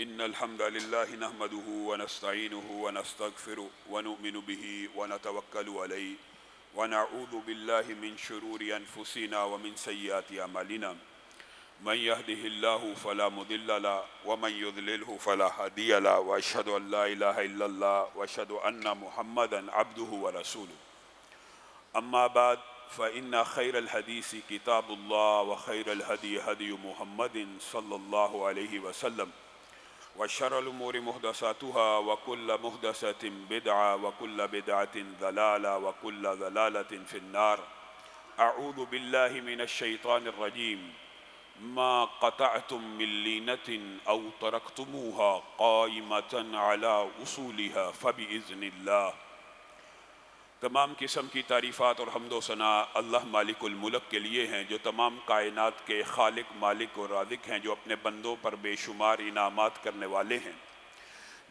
إن الحمد لله نحمده ونستعينه ونستغفره ونؤمن به ونتوكل عليه ونعوذ بالله من شرور أنفسنا ومن سيئات أعمالنا من يهده الله فلا مضل له ومن يضلله فلا هادي له وأشهد أن لا إله إلا الله وأشهد أن محمدا عبده ورسوله أما بعد فإن خير الحديث كتاب الله وخير الهدي هدي محمد صلى الله عليه وسلم وشر الأمور محدثاتها وكل محدثة بدعة وكل بدعة ضلالة وكل ضلالة في النار. أعوذ بالله من الشيطان الرجيم. ما قطعتم من لينة أو تركتموها قائمة على أصولها فبإذن الله. تمام قسم کی تعریفات اور حمد و ثنا اللہ مالک الملک کے لیے ہیں جو تمام کائنات کے خالق مالک اور رازق ہیں، جو اپنے بندوں پر بے شمار انعامات کرنے والے ہیں،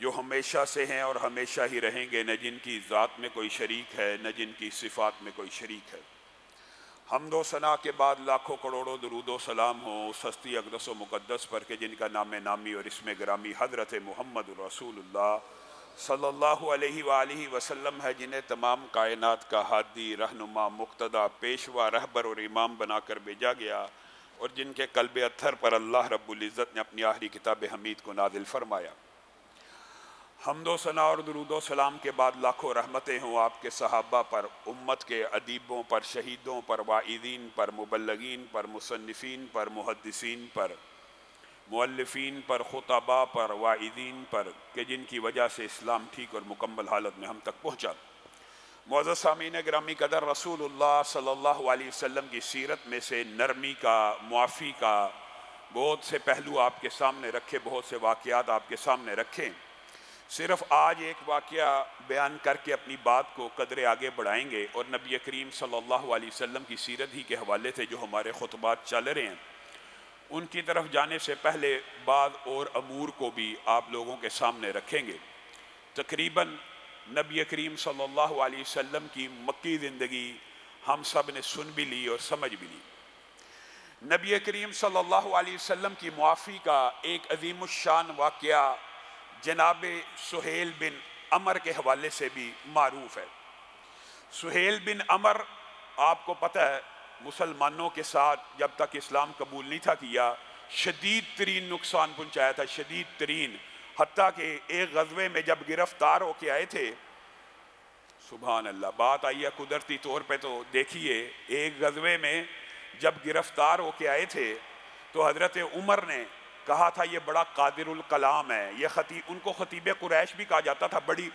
جو ہمیشہ سے ہیں اور ہمیشہ ہی رہیں گے، نہ جن کی ذات میں کوئی شریک ہے نہ جن کی صفات میں کوئی شریک ہے۔ حمد و ثنا کے بعد لاکھوں کروڑوں درود و سلام ہوں اس ہستی اقدس و مقدس پر کہ جن کا نام نامی اور اسم گرامی حضرت محمد رسول اللہ صلی اللہ علیہ وآلہ وسلم ہے، جنہیں تمام کائنات کا ہادی، رہنما، مقتدی، پیشوا، رہبر اور امام بنا کر بھیجا گیا، اور جن کے قلب اطہر پر اللہ رب العزت نے اپنی آخری کتاب حمید کو نازل فرمایا۔ حمد و ثنا اور درود و سلام کے بعد لاکھوں رحمتیں ہوں آپ کے صحابہ پر، امت کے ادیبوں پر، شہیدوں پر، واعظین پر، مبلغین پر، مصنفین پر، محدثین پر، مؤلفین پر، خطباء پر، واعظین پر، کہ جن کی وجہ سے اسلام ٹھیک اور مکمل حالت میں ہم تک پہنچا۔ معزز سامعین گرامی قدر، رسول اللہ صلی اللہ علیہ وسلم کی سیرت میں سے نرمی کا، معافی کا بہت سے پہلو آپ کے سامنے رکھے، بہت سے واقعات آپ کے سامنے رکھے۔ صرف آج ایک واقعہ بیان کر کے اپنی بات کو قدرے آگے بڑھائیں گے، اور نبی کریم صلی اللہ علیہ وسلم کی سیرت ہی کے حوالے سے جو ہمارے خطبات چل رہے ہیں ان کی طرف جانے سے پہلے بعض اور امور کو بھی آپ لوگوں کے سامنے رکھیں گے۔ تقریباً نبی کریم صلی اللہ علیہ وسلم کی مکی زندگی ہم سب نے سن بھی لی اور سمجھ بھی لی۔ نبی کریم صلی اللہ علیہ وسلم کی معافی کا ایک عظیم الشان واقعہ جناب سہیل بن عمر کے حوالے سے بھی معروف ہے۔ سہیل بن عمر، آپ کو پتہ ہے، مسلمانوں کے ساتھ جب تک اسلام قبول نہیں تھا کیا، شدید ترین نقصان پہنچایا تھا، شدید ترین، حتیٰ کہ ایک غزوے میں جب گرفتار ہو کے آئے تھے، سبحان اللہ، بات آئی ہے قدرتی طور پہ، تو دیکھیے ایک غزوے میں جب گرفتار ہو کے آئے تھے تو حضرت عمر نے کہا تھا یہ بڑا قادر الکلام ہے، یہ ان کو خطیب قریش بھی کہا جاتا تھا، بڑی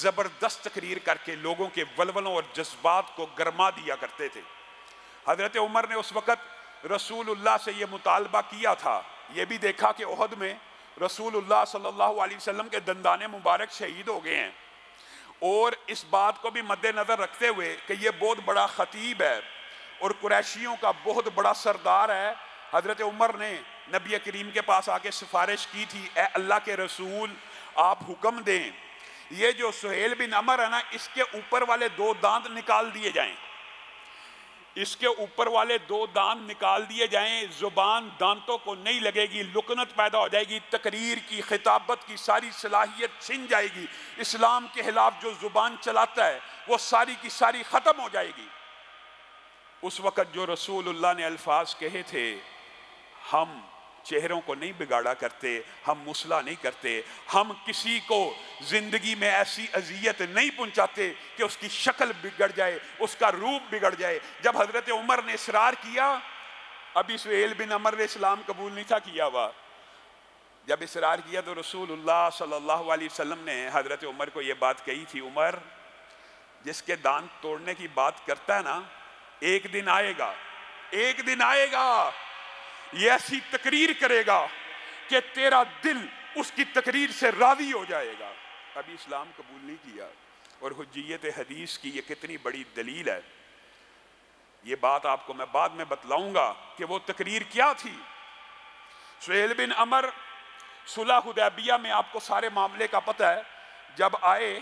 زبردست تقریر کر کے لوگوں کے ولولوں اور جذبات کو گرما دیا کرتے تھے۔ حضرت عمر نے اس وقت رسول اللہ سے یہ مطالبہ کیا تھا، یہ بھی دیکھا کہ احد میں رسول اللہ صلی اللہ علیہ وسلم کے دندان مبارک شہید ہو گئے ہیں، اور اس بات کو بھی مد نظر رکھتے ہوئے کہ یہ بہت بڑا خطیب ہے اور قریشیوں کا بہت بڑا سردار ہے، حضرت عمر نے نبی کریم کے پاس آ کے سفارش کی تھی، اے اللہ کے رسول آپ حکم دیں یہ جو سہیل بن عمر ہے نا، اس کے اوپر والے 2 دانت نکال دیے جائیں، اس کے اوپر والے 2 دانت نکال دیے جائیں، زبان دانتوں کو نہیں لگے گی، لکنت پیدا ہو جائے گی، تقریر کی، خطابت کی ساری صلاحیت چھن جائے گی، اسلام کے خلاف جو زبان چلاتا ہے وہ ساری کی ساری ختم ہو جائے گی۔ اس وقت جو رسول اللہ نے الفاظ کہے تھے، ہم چہروں کو نہیں بگاڑا کرتے، ہم مصلح نہیں کرتے، ہم کسی کو زندگی میں ایسی اذیت نہیں پہنچاتے کہ اس کی شکل بگڑ جائے، اس کا روپ بگڑ جائے۔ جب حضرت عمر نے اصرار کیا، ابھی سہیل بن عمر نے اسلام قبول نہیں تھا کیا ہوا، جب اصرار کیا تو رسول اللہ صلی اللہ علیہ وسلم نے حضرت عمر کو یہ بات کہی تھی، عمر جس کے دانت توڑنے کی بات کرتا ہے نا، ایک دن آئے گا، ایک دن آئے گا، یہ ایسی تقریر کرے گا کہ تیرا دل اس کی تقریر سے راضی ہو جائے گا۔ ابھی اسلام قبول نہیں کیا، اور حجیت حدیث کی یہ کتنی بڑی دلیل ہے، یہ بات آپ کو میں بعد میں بتلاؤں گا کہ وہ تقریر کیا تھی۔ سہیل بن عمر صلح حدیبیہ میں آپ کو سارے معاملے کا پتہ ہے، جب آئے،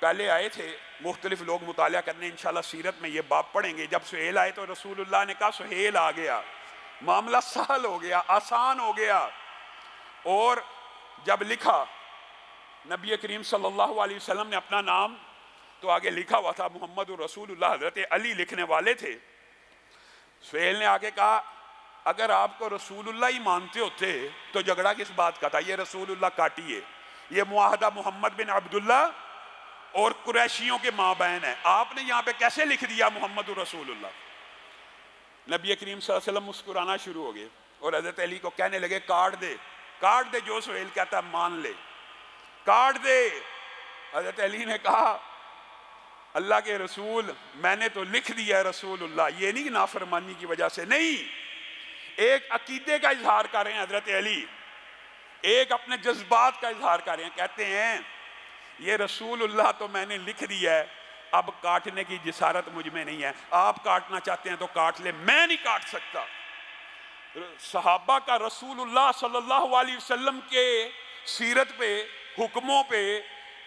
پہلے آئے تھے، مختلف لوگ مطالعہ کرنے، انشاءاللہ سیرت میں یہ باب پڑھیں گے، جب سہیل آئے تو رسول اللہ نے کہا سہیل آ گیا، معاملہ سہل ہو گیا، آسان ہو گیا، اور جب لکھا نبی کریم صلی اللہ علیہ وسلم نے اپنا نام تو آگے لکھا ہوا تھا محمد رسول اللہ، حضرت علی لکھنے والے تھے. سہیل نے آگے کہا اگر آپ کو رسول اللہ ہی مانتے ہوتے تو جھگڑا کس بات کا تھا؟ یہ رسول اللہ کاٹیے، یہ معاہدہ محمد بن عبداللہ اور قریشیوں کے ماں بہن ہے، آپ نے یہاں پہ کیسے لکھ دیا محمد رسول اللہ؟ نبی کریم صلی اللہ علیہ وسلم مسکرانا شروع ہو گئے اور حضرت علی کو کہنے لگے کاٹ دے، کاٹ دے، جو سہیل کہتا ہے مان لے، کاٹ دے. حضرت علی نے کہا اللہ کے رسول میں نے تو لکھ دیا رسول اللہ، یہ نہیں نافرمانی کی وجہ سے، نہیں، ایک عقیدے کا اظہار کر رہے ہیں حضرت علی، ایک اپنے جذبات کا اظہار کر رہے ہیں. کہتے ہیں یہ رسول اللہ تو میں نے لکھ دیا ہے، اب کاٹنے کی جسارت مجھ میں نہیں ہے، آپ کاٹنا چاہتے ہیں تو کاٹ لے، میں نہیں کاٹ سکتا. صحابہ کا رسول اللہ صلی اللہ علیہ وسلم کے سیرت پہ، حکموں پہ،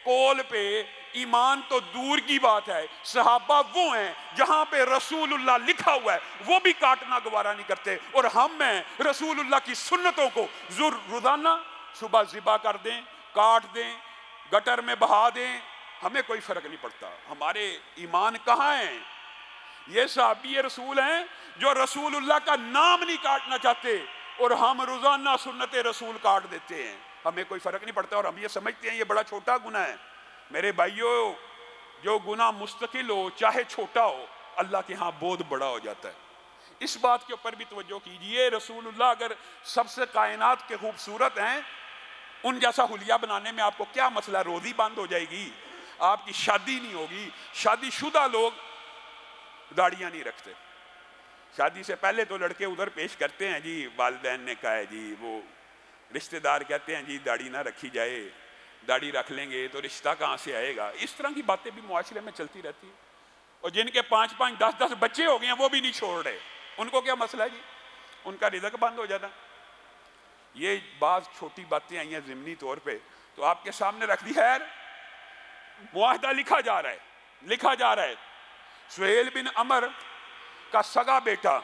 قول پہ ایمان تو دور کی بات ہے. صحابہ وہ ہیں جہاں پہ رسول اللہ لکھا ہوا ہے وہ بھی کاٹنا گوارا نہیں کرتے، اور ہم ہیں رسول اللہ کی سنتوں کو روزانہ صبح ذبح کر دیں، کاٹ دیں، گٹر میں بہا دیں، ہمیں کوئی فرق نہیں پڑتا. ہمارے ایمان کہاں ہیں؟ یہ صحابی رسول ہیں جو رسول اللہ کا نام نہیں کاٹنا چاہتے، اور ہم روزانہ سنت رسول کاٹ دیتے ہیں، ہمیں کوئی فرق نہیں پڑتا، اور ہم یہ سمجھتے ہیں یہ بڑا چھوٹا گناہ ہے. میرے بھائیوں، جو گناہ مستقل ہو چاہے چھوٹا ہو اللہ کے ہاں بہت بڑا ہو جاتا ہے. اس بات کے اوپر بھی توجہ کیجئے. رسول اللہ اگر سب سے کائنات کے خوبصورت ہیں، ان جیسا حلیہ بنانے میں آپ کو کیا مسئلہ؟ روزی بند ہو جائے گی، آپ کی شادی نہیں ہوگی. شادی شدہ لوگ داڑیاں نہیں رکھتے، شادی سے پہلے تو لڑکے ادھر پیش کرتے ہیں جی والدین نے کہا ہے جی، وہ رشتہ دار کہتے ہیں جی داڑھی نہ رکھی جائے، داڑھی رکھ لیں گے تو رشتہ کہاں سے آئے گا. اس طرح کی باتیں بھی معاشرے میں چلتی رہتی ہیں. اور جن کے 5 10 بچے ہو گئے ہیں وہ بھی نہیں چھوڑ رہے، ان کو کیا مسئلہ ہے جی؟ ان کا رزق بند ہو جاتا. یہ بعض چھوٹی باتیں آئی ہیں ضمنی طور پہ تو آپ کے سامنے رکھ دی. خیر، معاہدہ لکھا جا رہا ہے. سہیل بن عمر کا سگا بیٹا،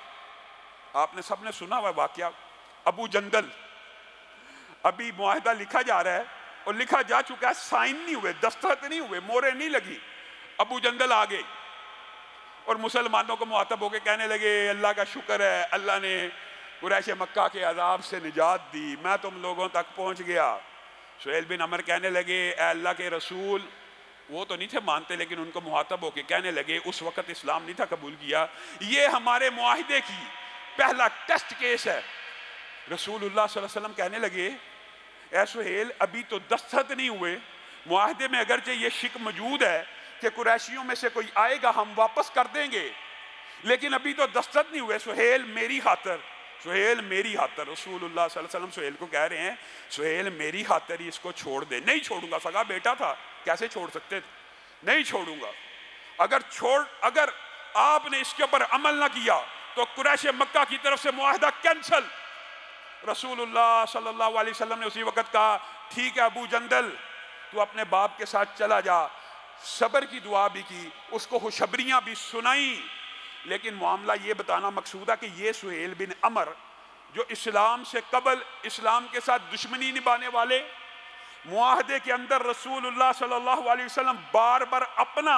آپ نے سب نے سنا ہوا واقعہ، ابو جندل. ابھی معاہدہ لکھا جا رہا ہے اور لکھا جا چکا ہے، سائن نہیں ہوئے، دستخط نہیں ہوئے، مورے نہیں لگی. ابو جندل آ گئے اور مسلمانوں کو مخاطب ہو کے کہنے لگے اللہ کا شکر ہے، اللہ نے قریش مکہ کے عذاب سے نجات دی، میں تم لوگوں تک پہنچ گیا. سہیل بن عمر کہنے لگے اے اللہ کے رسول، وہ تو نہیں تھے مانتے لیکن ان کو مخاطب ہو کے کہنے لگے اس وقت اسلام نہیں تھا قبول کیا، یہ ہمارے معاہدے کی پہلا ٹیسٹ کیس ہے. رسول اللہ صلی اللہ علیہ وسلم کہنے لگے اے سہیل، ابھی تو دستخط نہیں ہوئے، معاہدے میں اگرچہ یہ شک موجود ہے کہ قریشیوں میں سے کوئی آئے گا ہم واپس کر دیں گے، لیکن ابھی تو دستخط نہیں ہوئے. سہیل میری خاطر، سہیل میری خاطر. رسول اللہ صلی اللہ علیہ وسلم سہیل کو کہہ رہے ہیں سہیل میری خاطر ہی اس کو چھوڑ دے. نہیں چھوڑوں گا، سگا بیٹا تھا، کیسے چھوڑ سکتے تھے؟ نہیں چھوڑوں گا. اگر آپ نے اس کے اوپر عمل نہ کیا تو قریش مکہ کی طرف سے معاہدہ کینسل. رسول اللہ صلی اللہ علیہ وسلم نے اسی وقت کہا ٹھیک ہے ابو جندل، تو اپنے باپ کے ساتھ چلا جا. صبر کی دعا بھی کی، اس کو خوشخبریاں بھی سنائیں، لیکن معاملہ یہ بتانا مقصود ہے کہ یہ سہیل بن عمر جو اسلام سے قبل اسلام کے ساتھ دشمنی نبھانے والے، معاہدے کے اندر رسول اللہ صلی اللہ علیہ وسلم بار بار اپنا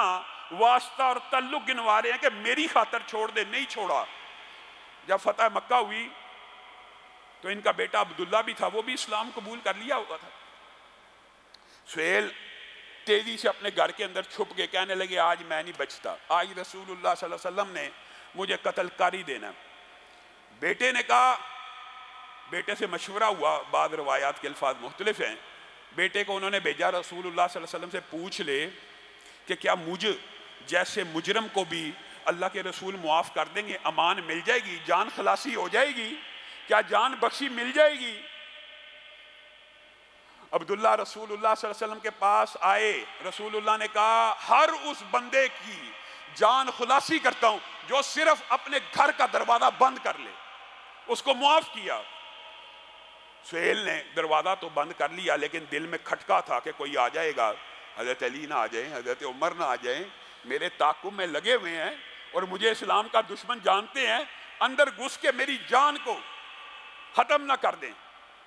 واسطہ اور تعلق گنوا رہے ہیں کہ میری خاطر چھوڑ دے. نہیں چھوڑا. جب فتح مکہ ہوئی تو ان کا بیٹا عبداللہ بھی تھا، وہ بھی اسلام قبول کر لیا ہوا تھا. سہیل تیزی سے اپنے گھر کے اندر چھپ کے کہنے لگے آج میں نہیں بچتا، آج رسول اللہ صلی اللہ علیہ وسلم نے مجھے قتل کر ہی دینا. بیٹے نے کہا، بیٹے سے مشورہ ہوا، بعض روایات کے الفاظ مختلف ہیں، بیٹے کو انہوں نے بھیجا رسول اللہ صلی اللہ علیہ وسلم سے پوچھ لے کہ کیا مجھ جیسے مجرم کو بھی اللہ کے رسول معاف کر دیں گے، امان مل جائے گی، جان خلاصی ہو جائے گی، کیا جان بخشی مل جائے گی؟ عبداللہ رسول اللہ صلی اللہ علیہ وسلم کے پاس آئے. رسول اللہ نے کہا ہر اس بندے کی جان خلاصی کرتا ہوں جو صرف اپنے گھر کا دروازہ بند کر لے. اس کو معاف کیا. سہیل نے دروازہ تو بند کر لیا لیکن دل میں کھٹکا تھا کہ کوئی آ جائے گا، حضرت علی نہ آ جائیں، حضرت عمر نہ آ جائیں، میرے تعاقب میں لگے ہوئے ہیں اور مجھے اسلام کا دشمن جانتے ہیں، اندر گھس کے میری جان کو ختم نہ کر دیں.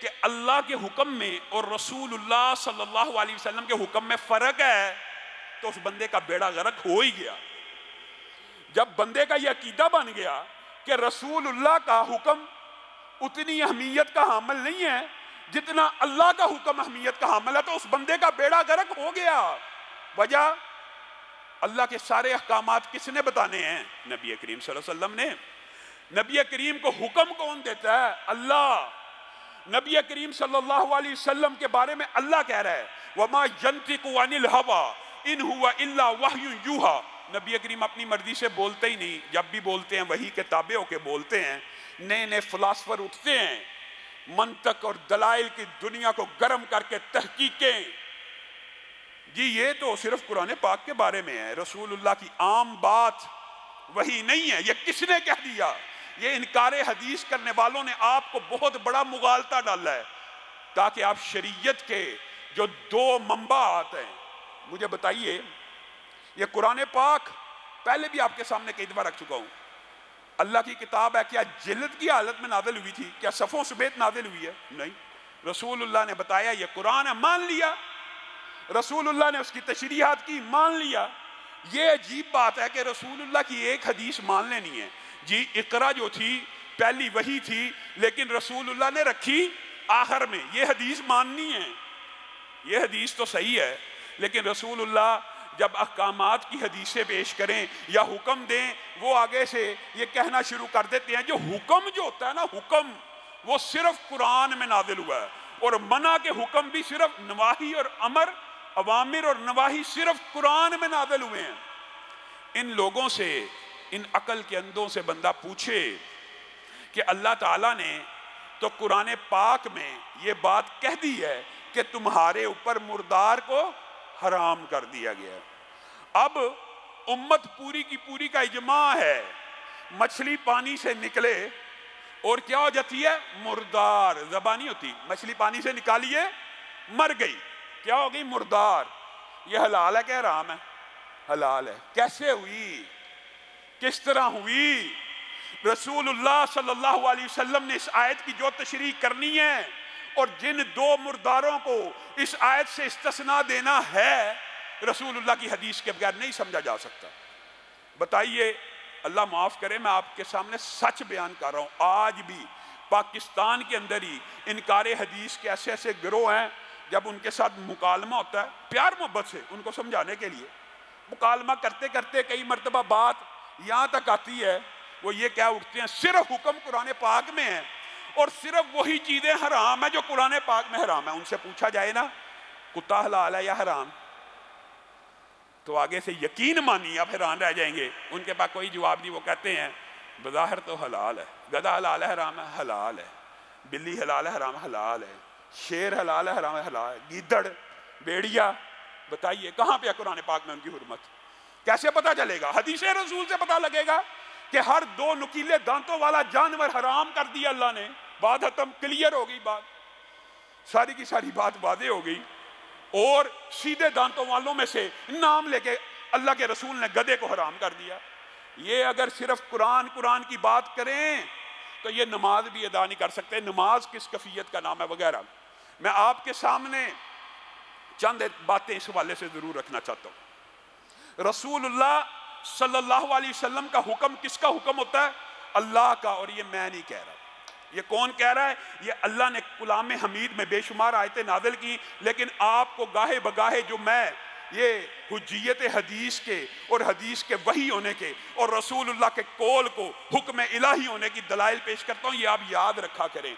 کہ اللہ کے حکم میں اور رسول اللہ صلی اللہ علیہ وسلم کے حکم میں فرق ہے تو اس بندے کا بیڑا غرق ہو ہی گیا۔ جب بندے کا یہ عقیدہ بن گیا کہ رسول اللہ کا حکم اتنی اہمیت کا حامل نہیں ہے جتنا اللہ کا حکم اہمیت کا حامل ہے، تو اس بندے کا بیڑا غرق ہو گیا۔ وجہ اللہ کے سارے احکامات کس نے بتانے ہیں؟ نبی کریم صلی اللہ علیہ وسلم نے۔ نبی کریم کو حکم کون دیتا ہے؟ اللہ۔ نبی کریم صلی اللہ علیہ وسلم کے بارے میں اللہ کہہ رہا ہے وَمَا يَنْتِقُ عَنِ الْهَوَىٰ إِنْ هُوَ إِلَّا وَحْيٌ يُوحَىٰ۔ نبی کریم اپنی مرضی سے بولتے ہی نہیں، جب بھی بولتے ہیں وحی کے تابع ہو کے بولتے ہیں۔ نئے نئے فلاسفر اٹھتے ہیں، منطق اور دلائل کی دنیا کو گرم کر کے تحقیقیں، جی یہ تو صرف قرآن پاک کے بارے میں ہے، رسول اللہ کی عام بات وہی نہیں ہے۔ یہ کس نے کہہ دیا؟ یہ انکار حدیث کرنے والوں نے آپ کو بہت بڑا مغالطہ ڈالا ہے تاکہ آپ شریعت کے جو دو منبعات ہیں، مجھے بتائیے یہ قرآن پاک پہلے بھی آپ کے سامنے کئی دفعہ رکھ چکا ہوں، اللہ کی کتاب ہے، کیا جلد کی حالت میں نازل ہوئی تھی؟ کیا صفوں سمیت نازل ہوئی ہے؟ نہیں، رسول اللہ نے بتایا یہ قرآن ہے، مان لیا۔ رسول اللہ نے اس کی تشریحات کی، مان لیا۔ یہ عجیب بات ہے کہ رسول اللہ کی ایک حدیث مان لینی ہے۔ جی اقرا جو تھی پہلی وحی تھی، لیکن رسول اللہ نے رکھی آخر میں، یہ حدیث ماننی ہے۔ یہ حدیث تو صحیح ہے، لیکن رسول اللہ جب احکامات کی حدیثیں پیش کریں یا حکم دیں، وہ آگے سے یہ کہنا شروع کر دیتے ہیں جو حکم جو ہوتا ہے نا، حکم وہ صرف قرآن میں نازل ہوا ہے، اور منع کے حکم بھی صرف نواہی اور امر، اوامر اور نواہی صرف قرآن میں نازل ہوئے ہیں۔ ان لوگوں سے، ان عقل کے اندھوں سے بندہ پوچھے کہ اللہ تعالیٰ نے تو قرآن پاک میں یہ بات کہہ دی ہے کہ تمہارے اوپر مردار کو حرام کر دیا گیا۔ اب امت پوری کی پوری کا اجماع ہے، مچھلی پانی سے نکلے اور کیا ہو جاتی ہے؟ مردار۔ زبانی ہوتی، مچھلی پانی سے نکالیے مر گئی، کیا ہو گئی؟ مردار۔ یہ حلال ہے کہ حرام ہے؟ حلال ہے۔ کیسے ہوئی؟ کس طرح ہوئی؟ رسول اللہ صلی اللہ علیہ وسلم نے اس آیت کی جو تشریح کرنی ہے اور جن دو مرداروں کو اس آیت سے استثناء دینا ہے، رسول اللہ کی حدیث کے بغیر نہیں سمجھا جا سکتا۔ بتائیے، اللہ معاف کرے میں آپ کے سامنے سچ بیان کر رہا ہوں، آج بھی پاکستان کے اندر ہی انکار حدیث کے ایسے ایسے گروہ ہیں، جب ان کے ساتھ مکالمہ ہوتا ہے پیار محبت سے ان کو سمجھانے کے لیے، مکالمہ کرتے کرتے کئی مرتبہ بات یہاں تک آتی ہے، وہ یہ کیا اٹھتے ہیں صرف حکم قرآن پاک میں ہے اور صرف وہی چیزیں حرام ہیں جو قرآن پاک میں حرام ہیں۔ ان سے پوچھا جائے نا کتا حلال ہے یا حرام، تو آگے سے یقین مانی اب حیران رہ جائیں گے، ان کے پاس کوئی جواب نہیں۔ وہ کہتے ہیں بظاہر تو حلال ہے، گدھا حلال ہے حرام ہے؟ حلال ہے۔ بلی حلال ہے حرام؟ حلال ہے۔ شیر حلال ہے حرام ہے؟ حلال ہے۔ گیدڑ، بیڑیا، بتائیے کہاں پہ قرآن پاک میں ان کی حرمت؟ کیسے پتہ چلے گا؟ حدیث رسول سے پتہ لگے گا کہ ہر دو نکیلے دانتوں والا جانور حرام کر دیا اللہ نے۔ بات ختم، کلیئر ہو گئی بات، ساری کی ساری بات واضح ہو گئی۔ اور سیدھے دانتوں والوں میں سے نام لے کے اللہ کے رسول نے گدھے کو حرام کر دیا۔ یہ اگر صرف قرآن کی بات کریں تو یہ نماز بھی ادا نہیں کر سکتے، نماز کس کیفیت کا نام ہے وغیرہ۔ میں آپ کے سامنے چند باتیں اس حوالے سے ضرور رکھنا چاہتا ہوں۔ رسول اللہ صلی اللہ علیہ وسلم کا حکم کس کا حکم ہوتا ہے؟ اللہ کا، اور یہ میں نہیں کہہ رہا۔ یہ کون کہہ رہا ہے؟ یہ اللہ نے کلام حمید میں بے شمار آیتیں نازل کی، لیکن آپ کو گاہے بگاہے جو میں یہ حجیت حدیث کے اور حدیث کے وحی ہونے کے اور رسول اللہ کے قول کو حکم الہی ہونے کی دلائل پیش کرتا ہوں، یہ آپ یاد رکھا کریں۔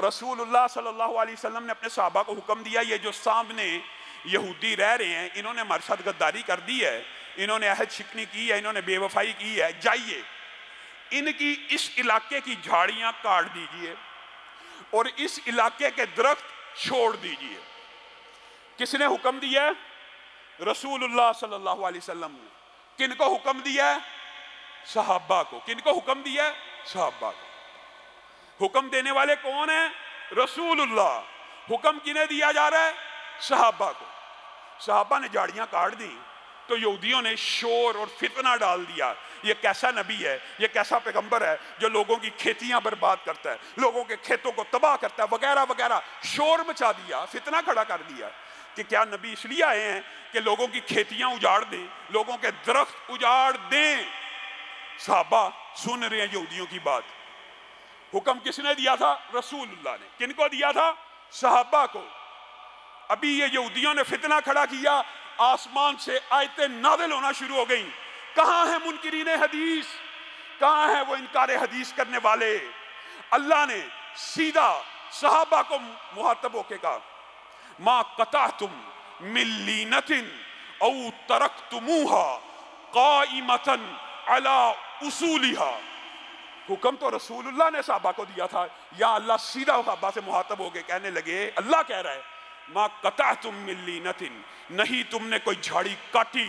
رسول اللہ صلی اللہ علیہ وسلم نے اپنے صحابہ کو حکم دیا، یہ جو سامنے یہودی رہ رہے ہیں، انہوں نے ہمارے ساتھ غداری کر دی ہے، انہوں نے عہد شکنی کی ہے، انہوں نے بے وفائی کی ہے، جائیے ان کی اس علاقے کی جھاڑیاں کاٹ دیجئے اور اس علاقے کے درخت چھوڑ دیجئے۔ کس نے حکم دیا ہے؟ رسول اللہ صلی اللہ علیہ وسلم نے۔ کن کو حکم دیا ہے؟ صحابہ کو۔ کن کو حکم دیا ہے؟ صحابہ کو۔ حکم دینے والے کون ہیں؟ رسول اللہ۔ حکم کنہیں دیا جا رہا ہے؟ صحابہ کو۔ صحابہ نے جھاڑیاں کاٹ دیں، تو یہودیوں نے شور اور فتنہ ڈال دیا، یہ کیسا نبی ہے، یہ کیسا پیغمبر ہے جو لوگوں کی کھیتیاں برباد کرتا ہے، لوگوں کے کھیتوں کو تباہ کرتا ہے وغیرہ وغیرہ، شور مچا دیا، فتنہ کھڑا کر دیا کہ کیا نبی اس لیے آئے ہیں کہ لوگوں کی کھیتیاں اجاڑ دیں، لوگوں کے درخت اجاڑ دیں؟ صحابہ سن رہے ہیں یہودیوں کی بات۔ حکم کس نے دیا تھا؟ رسول اللہ نے۔ کن کو دیا تھا؟ صحابہ کو۔ ابھی یہ یہودیوں نے فتنہ کھڑا کیا، آسمان سے آیتیں نازل ہونا شروع ہو گئیں۔ کہاں ہیں منکرین حدیث؟ کہاں ہیں وہ انکار حدیث کرنے والے؟ اللہ نے سیدھا صحابہ کو مخاطب ہو کے کہا ما قطعتم من لینۃ او ترکتموها قائمۃ علی اصولها۔ حکم تو رسول اللہ نے صحابہ کو دیا تھا، یا اللہ سیدھا صحابہ سے مخاطب ہو کے کہنے لگے، اللہ کہہ رہا ہے ما قطعتم من لینۃ، نہیں تم نے کوئی جھاڑی کاٹی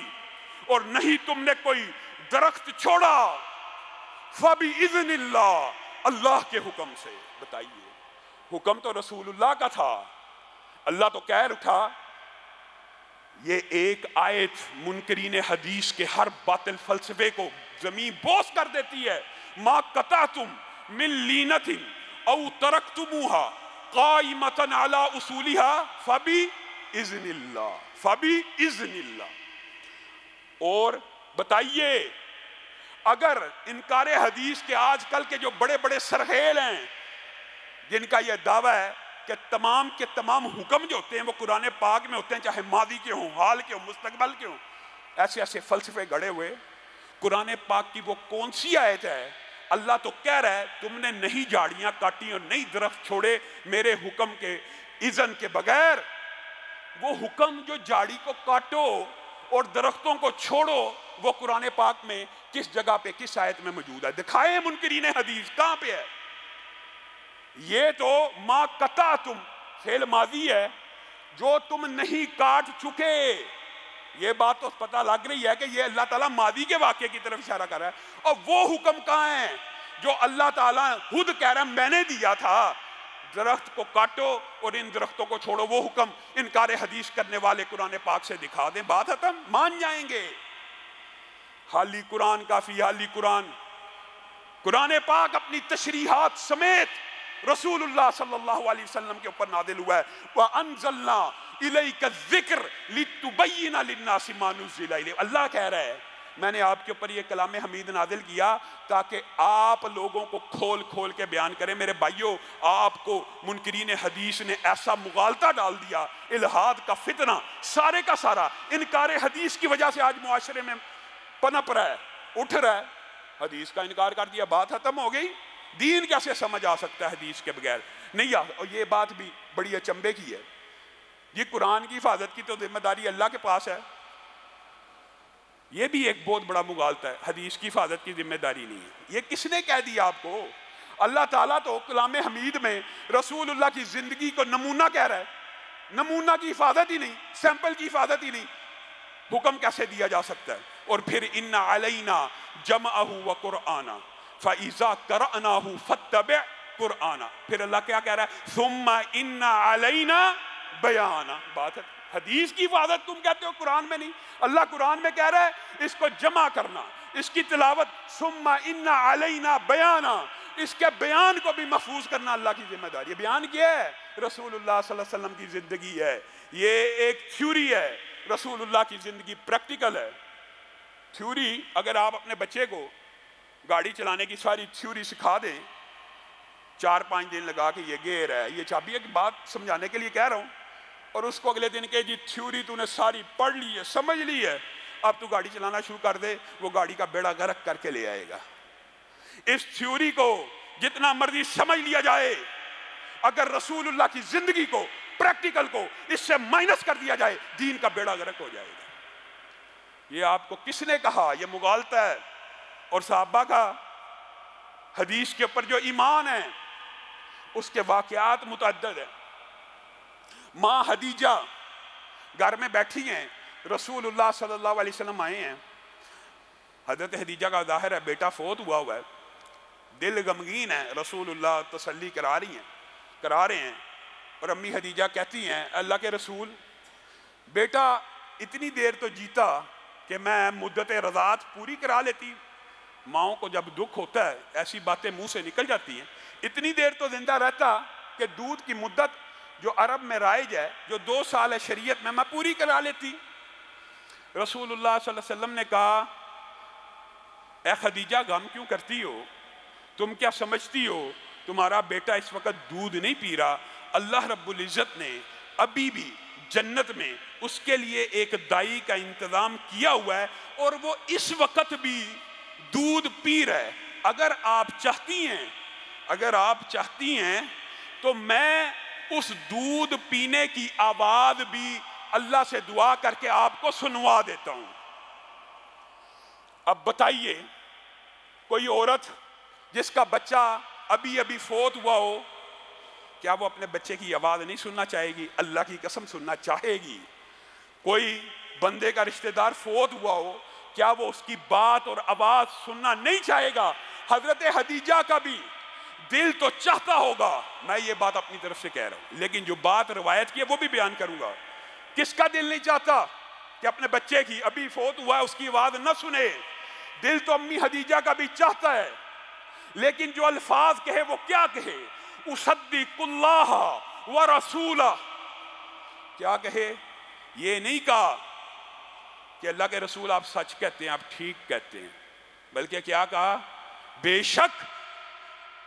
اور نہیں تم نے کوئی درخت چھوڑا، فبإذن اللہ، اللہ کے حکم سے۔ بتائیے، حکم تو رسول اللہ کا تھا، اللہ تو کہہ اٹھا۔ یہ ایک آیت منکرین حدیث کے ہر باطل فلسفے کو زمین بوس کر دیتی ہے۔ ما قطعتم من لینۃ او ترکتموها قائمۃ علی اصولها فبإذن اللہ، فبإذن اللہ۔ اور بتائیے، اگر انکار حدیث کے آج کل کے جو بڑے بڑے سرخیل ہیں جن کا یہ دعویٰ ہے کہ تمام کے تمام حکم جو ہوتے ہیں وہ قرآن پاک میں ہوتے ہیں، چاہے ماضی کے ہوں، حال کے ہوں، مستقبل کے ہوں، ایسے ایسے فلسفے گڑے ہوئے، قرآن پاک کی وہ کون سی آیت ہے؟ اللہ تو کہہ رہا ہے تم نے نہیں جھاڑیاں کاٹی اور نہیں درخت چھوڑے میرے حکم کے اذن کے بغیر۔ وہ حکم جو جھاڑی کو کاٹو اور درختوں کو چھوڑو، وہ قرآن پاک میں کس جگہ پہ کس آیت میں موجود ہے؟ دکھائے منکرین حدیث کہاں پہ ہے؟ یہ تو ما قطعتم فعل ماضی ہے، جو تم نہیں کاٹ چکے۔ یہ بات تو پتہ لگ رہی ہے کہ یہ اللہ تعالیٰ ماضی کے واقعے کی طرف اشارہ کر رہا ہے، اور وہ حکم کہاں ہیں جو اللہ تعالیٰ خود کہہ رہا ہے میں نے دیا تھا، درخت کو کاٹو اور ان درختوں کو چھوڑو۔ وہ حکم انکار حدیث کرنے والے قرآن پاک سے دکھا دیں، بات ختم، مان جائیں گے۔ حالی قرآن کافی، حالی قرآن، قرآن پاک اپنی تشریحات سمیت رسول اللہ صلی اللہ علیہ وسلم کے اوپر نازل ہوا ہے۔ وَأَنزَلْنَا إِلَيْكَ الذِّكْرَ لِتُبَيِّنَ لِلنَّاسِ مَا نُزِّلَ إِلَيْهِمْ۔ اللہ کہہ رہا ہے میں نے آپ کے اوپر یہ کلام حمید نازل کیا تاکہ آپ لوگوں کو کھول کھول کے بیان کریں۔ میرے بھائیوں، آپ کو منکرین حدیث نے ایسا مغالطہ ڈال دیا، الہاد کا فتنہ سارے کا سارا انکار حدیث کی وجہ سے آج معاشرے میں پنپ رہا ہے، اٹھ رہا ہے۔ حدیث کا انکار کر دیا، بات ختم ہو گئی۔ دین کیسے سمجھ آ سکتا ہے حدیث کے بغیر؟ نہیں اور یہ بات بھی بڑی اچنبے کی ہے، یہ قرآن کی حفاظت کی تو ذمہ داری اللہ کے پاس ہے، یہ بھی ایک بہت بڑا مغالطہ ہے، حدیث کی حفاظت کی ذمہ داری نہیں ہے۔ یہ کس نے کہہ دیا آپ کو؟ اللہ تعالیٰ تو کلام حمید میں رسول اللہ کی زندگی کو نمونہ کہہ رہا ہے، نمونہ کی حفاظت ہی نہیں، سیمپل کی حفاظت ہی نہیں، حکم کیسے دیا جا سکتا ہے؟ اور پھر ان علینا جمعہ و قرآن فَإِذَا قَرَأْنَاهُ فَاتَّبِعْ قُرْآنَ۔ پھر اللہ کیا کہہ رہا ہے؟ ثُمَّ إِنَّ عَلَيْنَا بَيَانَ۔ بات ہے، حدیث کی حفاظت تم کہتے ہو، قرآن میں نہیں۔ اللہ قرآن میں کہہ رہا ہے اس کو جمع کرنا، اس کی تلاوت، ثُمَّ إِنَّ عَلَيْنَا بَيَانَ، اس کے بیان کو بھی محفوظ کرنا اللہ کی ذمہ داری ہے۔ بیان کیا ہے؟ رسول اللہ صلی اللہ علیہ وسلم کی زندگی ہے، یہ ایک تھیوری ہے، رسول اللہ کی زندگی پریکٹیکل ہے۔ تھیوری اگر آپ اپنے بچے کو گاڑی چلانے کی ساری تھیوری سکھا دیں، 4-5 دن لگا کے یہ گیئر ہے، یہ چابی ہے، کہ بات سمجھانے کے لیے کہہ رہا ہوں، اور اس کو اگلے دن کہ جی تھیوری تو نے ساری پڑھ لی ہے، سمجھ لی ہے، اب تو گاڑی چلانا شروع کر دے، وہ گاڑی کا بیڑا غرق کر کے لے آئے گا۔ اس تھیوری کو جتنا مرضی سمجھ لیا جائے، اگر رسول اللہ کی زندگی کو، پریکٹیکل کو اس سے مائنس کر دیا جائے، دین کا بیڑا غرق ہو جائے گا۔ یہ آپ کو کس نے کہا؟ یہ مغالطہ ہے۔ اور صحابہ کا حدیث کے اوپر جو ایمان ہے اس کے واقعات متعدد ہیں۔ ماں خدیجہ گھر میں بیٹھی ہیں، رسول اللہ صلی اللہ علیہ وسلم آئے ہیں، حضرت خدیجہ کا ظاہر ہے بیٹا فوت ہوا ہے، دل غمگین ہے، رسول اللہ تسلی کرا رہے ہیں، اور امی خدیجہ کہتی ہیں اللہ کے رسول بیٹا اتنی دیر تو جیتا کہ میں مدت رضاعت پوری کرا لیتی. ماؤں کو جب دکھ ہوتا ہے ایسی باتیں منہ سے نکل جاتی ہیں. اتنی دیر تو زندہ رہتا کہ دودھ کی مدت جو عرب میں رائج ہے، جو 2 سال ہے شریعت میں پوری کرا لیتی. رسول اللہ صلی اللہ علیہ وسلم نے کہا اے خدیجہ غم کیوں کرتی ہو؟ تم کیا سمجھتی ہو تمہارا بیٹا اس وقت دودھ نہیں پی رہا؟ اللہ رب العزت نے ابھی بھی جنت میں اس کے لیے ایک دائی کا انتظام کیا ہوا ہے اور وہ اس وقت بھی دودھ پی رہا ہے. اگر آپ چاہتی ہیں تو میں اس دودھ پینے کی آواز بھی اللہ سے دعا کر کے آپ کو سنوا دیتا ہوں. اب بتائیے کوئی عورت جس کا بچہ ابھی فوت ہوا ہو، کیا وہ اپنے بچے کی آواز نہیں سننا چاہے گی؟ اللہ کی قسم سننا چاہے گی. کوئی بندے کا رشتہ دار فوت ہوا ہو، کیا وہ اس کی بات اور آواز سننا نہیں چاہے گا؟ حضرت خدیجہ کا بھی دل تو چاہتا ہوگا. میں یہ بات اپنی طرف سے کہہ رہا ہوں، لیکن جو بات روایت کی ہے وہ بھی بیان کروں گا. کس کا دل نہیں چاہتا کہ اپنے بچے کی ابھی فوت ہوا ہے اس کی آواز نہ سنے؟ دل تو امی خدیجہ کا بھی چاہتا ہے، لیکن جو الفاظ کہے وہ کیا کہے؟ اصدق اللہ ورسولہ. کیا کہے؟ یہ نہیں کہا کہ اللہ کے رسول آپ سچ کہتے ہیں، آپ ٹھیک کہتے ہیں، بلکہ کیا کہا؟ بے شک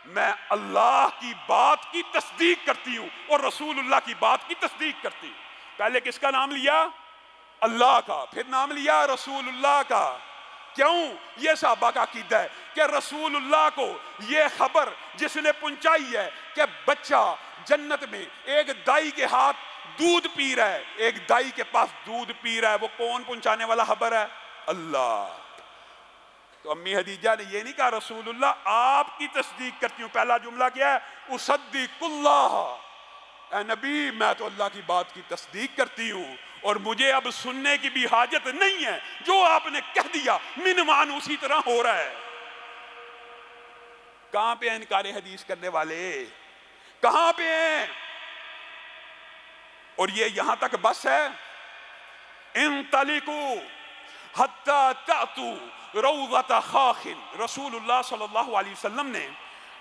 میں اللہ کی بات کی تصدیق کرتی ہوں اور رسول اللہ کی بات کی تصدیق کرتی ہوں. پہلے کس کا نام لیا؟ اللہ کا. پھر نام لیا رسول اللہ کا. کیوں؟ یہ صحابہ کا عقیدہ ہے کہ رسول اللہ کو یہ خبر جس نے پہنچائی ہے کہ بچہ جنت میں ایک دائی کے ہاتھ دودھ پی رہا ہے، ایک دائی کے پاس دودھ پی رہا ہے، وہ کون پہنچانے والا خبر ہے؟ اللہ. تو امی خدیجہ نے یہ نہیں کہا رسول اللہ آپ کی تصدیق کرتی ہوں. پہلا جملہ کیا ہے؟ اصدق اللہ. اے نبی میں تو اللہ کی بات کی تصدیق کرتی ہوں اور مجھے اب سننے کی بھی حاجت نہیں ہے، جو آپ نے کہہ دیا منوان اسی طرح ہو رہا ہے. کہاں پہ ہیں انکار حدیث کرنے والے؟ کہاں پہ ہیں؟ اور یہ یہاں تک بس ہے. انطلقوا حتی تأتوا روضۃ خاخ. رسول اللہ صلی اللہ علیہ وسلم نے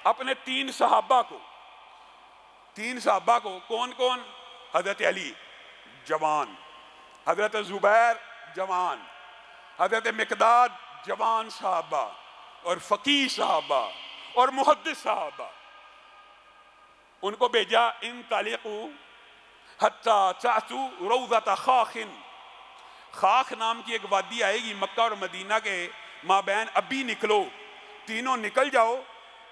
اپنے 3 صحابہ کو کون کون؟ حضرت علی جوان، حضرت زبیر جوان، حضرت مقداد جوان صحابہ، اور فقیہ صحابہ اور محدث صحابہ، ان کو بھیجا انطلقوا حتی تأتوا روضۃ خاخ. خاخ نام کی ایک وادی آئے گی مکہ اور مدینہ کے مابین. ابھی نکلو، تینوں نکل جاؤ.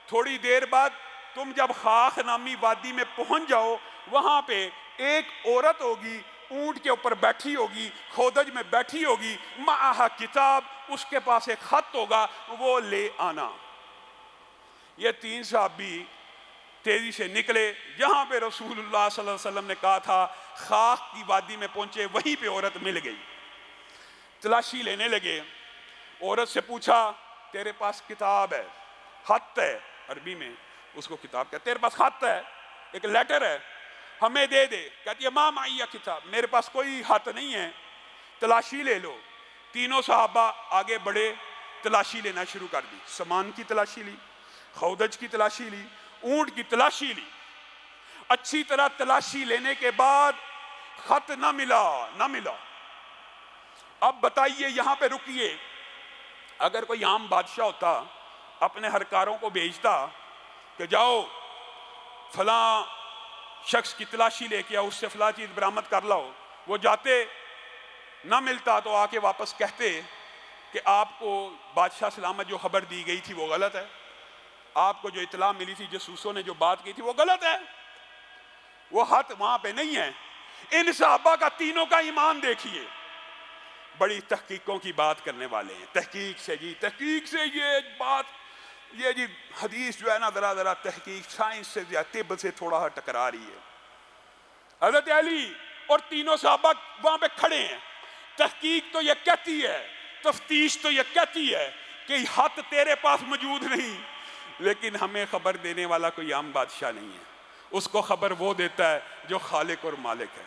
تھوڑی دیر بعد تم جب خاخ نامی وادی میں پہنچ جاؤ، وہاں پہ ایک عورت ہوگی، اونٹ کے اوپر بیٹھی ہوگی، خودج میں بیٹھی ہوگی، معہا کتاب، اس کے پاس ایک خط ہوگا، وہ لے آنا. یہ 3 صحابی تیزی سے نکلے. جہاں پہ رسول اللہ صلی اللہ علیہ وسلم نے کہا تھا خاخ کی وادی میں پہنچے، وہیں پہ عورت مل گئی. تلاشی لینے لگے. عورت سے پوچھا تیرے پاس کتاب ہے، خط ہے، عربی میں اس کو کتاب کہتے. تیرے پاس خط ہے، ایک لیٹر ہے، ہمیں دے دے. کہتی ہے ما معی کتاب، میرے پاس کوئی خط نہیں ہے. تلاشی لے لو. تینوں صحابہ آگے بڑھے، تلاشی لینا شروع کر دی. سامان کی تلاشی لی، خودج کی تلاشی لی، اونٹ کی تلاشی لی. اچھی طرح تلاشی لینے کے بعد خط نہ ملا. اب بتائیے، یہاں پہ رکیے. اگر کوئی عام بادشاہ ہوتا، اپنے ہرکاروں کو بھیجتا کہ جاؤ فلاں شخص کی تلاشی لے کے آؤ، اس سے فلاں چیز برآمد کر لاؤ. وہ جاتے، نہ ملتا تو آ کے واپس کہتے کہ آپ کو بادشاہ سلامت جو خبر دی گئی تھی وہ غلط ہے، آپ کو جو اطلاع ملی تھی جاسوسوں نے جو بات کی تھی وہ غلط ہے. وہ خط وہاں پہ نہیں ہے. ان صحابہ کا تینوں کا ایمان دیکھیے. بڑی تحقیقوں کی بات کرنے والے ہیں. تحقیق سے یہ بات، یہ جی حدیث جو ہے نا ذرا تحقیق سائنس سے یا طب سے تھوڑا سا ٹکرا رہی ہے. حضرت علی اور تینوں صحابہ وہاں پہ کھڑے ہیں. تحقیق تو یہ کہتی ہے، تفتیش تو یہ کہتی ہے کہ خط تیرے پاس موجود نہیں، لیکن ہمیں خبر دینے والا کوئی عام بادشاہ نہیں ہے. اس کو خبر وہ دیتا ہے جو خالق اور مالک ہے.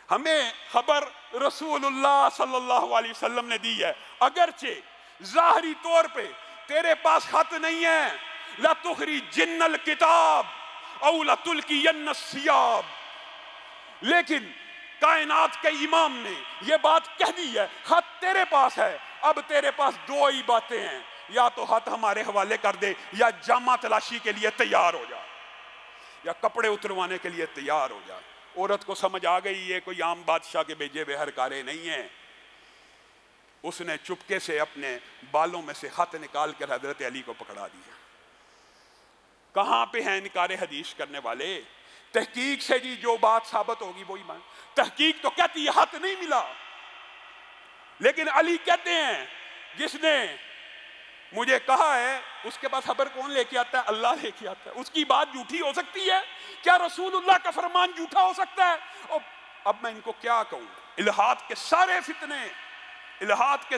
ہمیں خبر رسول اللہ صلی اللہ علیہ وسلم نے دی ہے، اگرچہ ظاہری طور پہ تیرے پاس خط نہیں ہے، لَتُخْرِجِنَّ الْكِتَابَ اَوْ لَتُلْقِيَنَّ الثِّيَابَ، لیکن کائنات کے امام نے یہ بات کہہ دی ہے، خط تیرے پاس ہے، اب تیرے پاس دو ہی باتیں ہیں، یا تو خط ہمارے حوالے کر دے، یا جامہ تلاشی کے لیے تیار ہو جا، یا کپڑے اتروانے کے لیے تیار ہو جا۔ عورت کو سمجھ آ گئی یہ کوئی عام بادشاہ کے بھیجے ہوئے ہرکارے نہیں ہیں، اس نے چپکے سے اپنے بالوں میں سے خط نکال کر حضرت علی کو پکڑا دیا۔ کہاں پہ ہیں انکار حدیث کرنے والے؟ تحقیق سے جی جو بات ثابت ہوگی وہی مان، تحقیق تو کہتی ہے خط نہیں ملا، لیکن علی کہتے ہیں جس نے مجھے کہا ہے اس کے پاس خبر کون لے کے آتا ہے؟ اللہ لے کے آتا ہے۔ اس کی بات جھوٹی ہو سکتی ہے؟ کیا رسول اللہ کا فرمان جھوٹا ہو سکتا ہے؟ اب میں ان کو کیا کہوں؟ الہات کے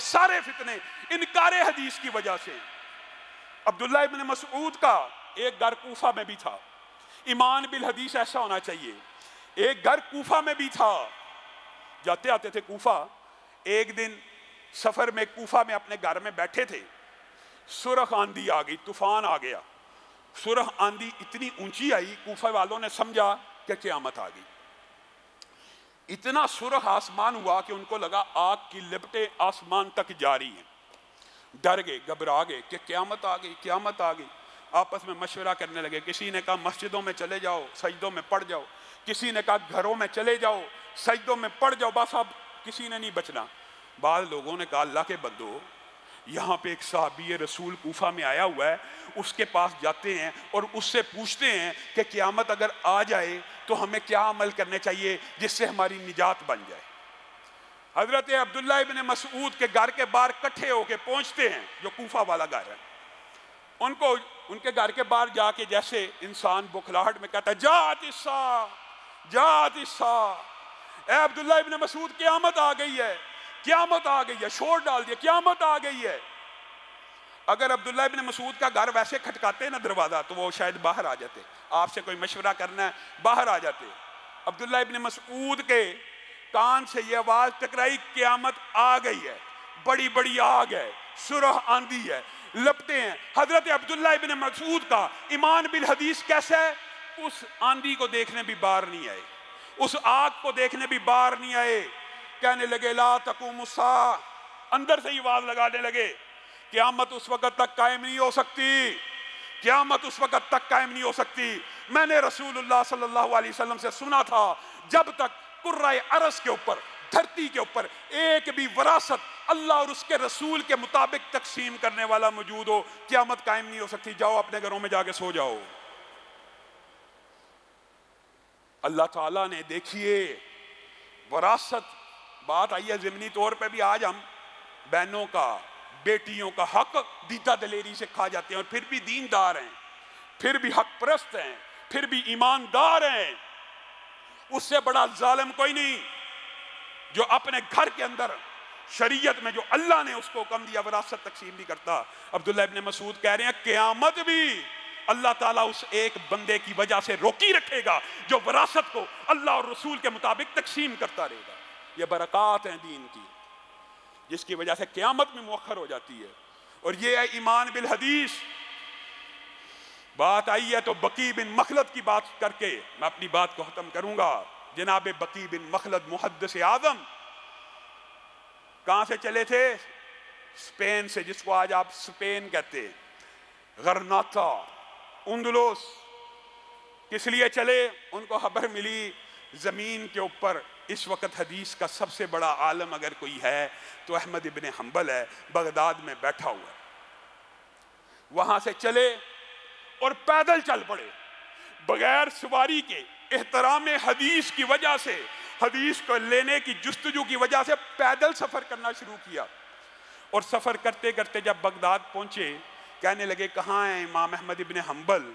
سارے فتنے انکار حدیث کی وجہ سے۔ عبداللہ ابن مسعود کا ایک گھر کوفہ میں بھی تھا، ایمان بالحدیث ایسا ہونا چاہیے، ایک گھر کوفہ میں بھی تھا، جاتے آتے تھے کوفہ۔ ایک دن سفر میں کوفہ میں اپنے گھر میں بیٹھے تھے، سرخ آندھی آ گئی، طوفان آ گیا، سرخ آندھی اتنی اونچی آئی کوفہ والوں نے سمجھا کہ قیامت آ گئی۔ اتنا سرخ آسمان ہوا کہ ان کو لگا آگ کی لپٹیں آسمان تک جاری ہیں، ڈر گئے، گھبرا گئے کہ قیامت آ گئی، قیامت آ گئی۔ آپس میں مشورہ کرنے لگے، کسی نے کہا مسجدوں میں چلے جاؤ سجدوں میں پڑ جاؤ، کسی نے کہا گھروں میں چلے جاؤ سجدوں میں پڑ جاؤ، بس اب کسی نے نہیں بچنا۔ بعض لوگوں نے کہا اللہ کے بندو، یہاں پہ ایک صحابی رسول کوفہ میں آیا ہوا ہے، اس کے پاس جاتے ہیں اور اس سے پوچھتے ہیں کہ قیامت اگر آ جائے تو ہمیں کیا عمل کرنے چاہیے جس سے ہماری نجات بن جائے۔ حضرت عبداللہ ابن مسعود کے گھر کے باہر کٹھے ہو کے پہنچتے ہیں، جو کوفہ والا گھر ہے، ان کے گھر کے باہر جا کے جیسے انسان بکھلاہٹ میں کہتا ہے جاءت الساعہ جاءت الساعہ، اے عبداللہ ابن مسعود قیامت آ گئی ہے، قیامت آ گئی ہے، شور ڈال دیا قیامت آ گئی ہے۔ اگر عبداللہ ابن مسعود کا گھر ویسے کھٹکاتے نا دروازہ تو وہ شاید باہر آ جاتے، آپ سے کوئی مشورہ کرنا ہے باہر آ جاتے۔ عبداللہ ابن مسعود کے کان سے یہ آواز ٹکرائی قیامت آ گئی ہے، بڑی بڑی آگ ہے، سرخ آندھی ہے، لپٹے ہیں۔ حضرت عبداللہ ابن مسعود کا ایمان بالحدیث کیسا ہے؟ اس آندھی کو دیکھنے بھی باہر نہیں آئے، اس آگ کو دیکھنے بھی باہر نہیں آئے، کہنے لگے لا تقوم الساعہ، اندر سے ہی آواز لگانے لگے قیامت اس وقت تک قائم نہیں ہو سکتی، قیامت اس وقت تک قائم نہیں ہو سکتی۔ میں نے رسول اللہ صلی اللہ علیہ وسلم سے سنا تھا جب تک کرۂ ارض کے اوپر، دھرتی کے اوپر ایک بھی وراثت اللہ اور اس کے رسول کے مطابق تقسیم کرنے والا موجود ہو، قیامت قائم نہیں ہو سکتی۔ جاؤ اپنے گھروں میں جا کے سو جاؤ۔ اللہ تعالیٰ نے دیکھیے وراثت، بات آئی ہے ضمنی طور پہ بھی، آج ہم بہنوں کا بیٹیوں کا حق دیدہ دلیری سے کھا جاتے ہیں، اور پھر بھی دیندار ہیں، پھر بھی حق پرست ہیں، پھر بھی ایماندار ہیں۔ اس سے بڑا ظالم کوئی نہیں جو اپنے گھر کے اندر شریعت میں جو اللہ نے اس کو حکم دیا وراثت تقسیم نہیں کرتا۔ عبداللہ ابن مسعود کہہ رہے ہیں قیامت بھی اللہ تعالیٰ اس ایک بندے کی وجہ سے روکی رکھے گا جو وراثت کو اللہ اور رسول کے مطابق تقسیم کرتا رہے گا۔ یہ برکات ہیں دین کی جس کی وجہ سے قیامت میں مؤخر ہو جاتی ہے، اور یہ ہے ایمان بالحدیث۔ بات آئی ہے تو بقی بن مخلد کی بات کر کے میں اپنی بات کو ختم کروں گا۔ جناب بقی بن مخلد محدث اعظم کہاں سے چلے تھے؟ اسپین سے، جس کو آج آپ اسپین کہتے، غرناطہ، اندلس۔ کس لیے چلے؟ ان کو خبر ملی زمین کے اوپر اس وقت حدیث کا سب سے بڑا عالم اگر کوئی ہے تو احمد ابن حنبل ہے، بغداد میں بیٹھا ہوا ہے۔ وہاں سے چلے اور پیدل چل پڑے بغیر سواری کے، احترام حدیث کی وجہ سے، حدیث کو لینے کی جستجو کی وجہ سے پیدل سفر کرنا شروع کیا، اور سفر کرتے کرتے جب بغداد پہنچے کہنے لگے کہاں ہیں امام احمد ابن حنبل؟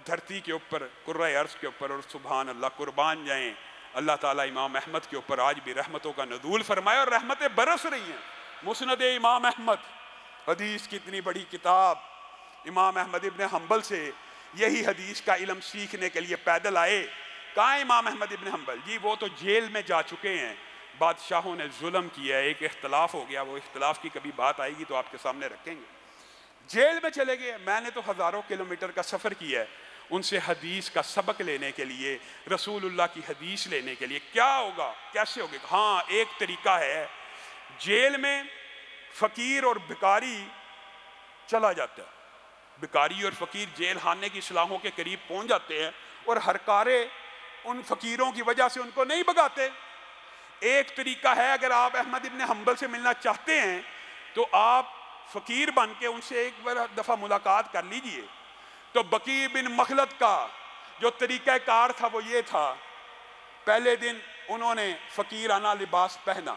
دھرتی کے اوپر، کرۂ ارض کے اوپر، اور سبحان اللہ قربان جائیں اللہ تعالیٰ امام احمد کے اوپر آج بھی رحمتوں کا نزول فرمائے، اور رحمتیں برس رہی ہیں۔ مسند امام احمد، حدیث کی اتنی بڑی کتاب، امام احمد ابن حنبل سے یہی حدیث کا علم سیکھنے کے لیے پیدل آئے۔ کہاں امام احمد ابن حنبل؟ جی وہ تو جیل میں جا چکے ہیں، بادشاہوں نے ظلم کیا ہے، ایک اختلاف ہو گیا، وہ اختلاف کی کبھی بات آئے گی تو آپ کے سامنے رکھیں گے۔ جیل میں چلے گئے۔ میں نے تو ہزاروں کلومیٹر کا سفر کیا ہے ان سے حدیث کا سبق لینے کے لیے، رسول اللہ کی حدیث لینے کے لیے۔ کیا ہوگا، کیسے ہوگا؟ ہاں ایک طریقہ ہے، جیل میں فقیر اور بھکاری چلا جاتا ہے، بھکاری اور فقیر جیل خانے کی صلاحوں کے قریب پہنچ جاتے ہیں اور ہرکارے ان فقیروں کی وجہ سے ان کو نہیں بھگاتے۔ ایک طریقہ ہے، اگر آپ احمد ابن حنبل سے ملنا چاہتے ہیں تو آپ فقیر بن کے ان سے ایک دفعہ ملاقات کر لیجئے۔ تو بقی بن مخلد کا جو طریقہ کار تھا وہ یہ تھا، پہلے دن انہوں نے فقیرانہ لباس پہنا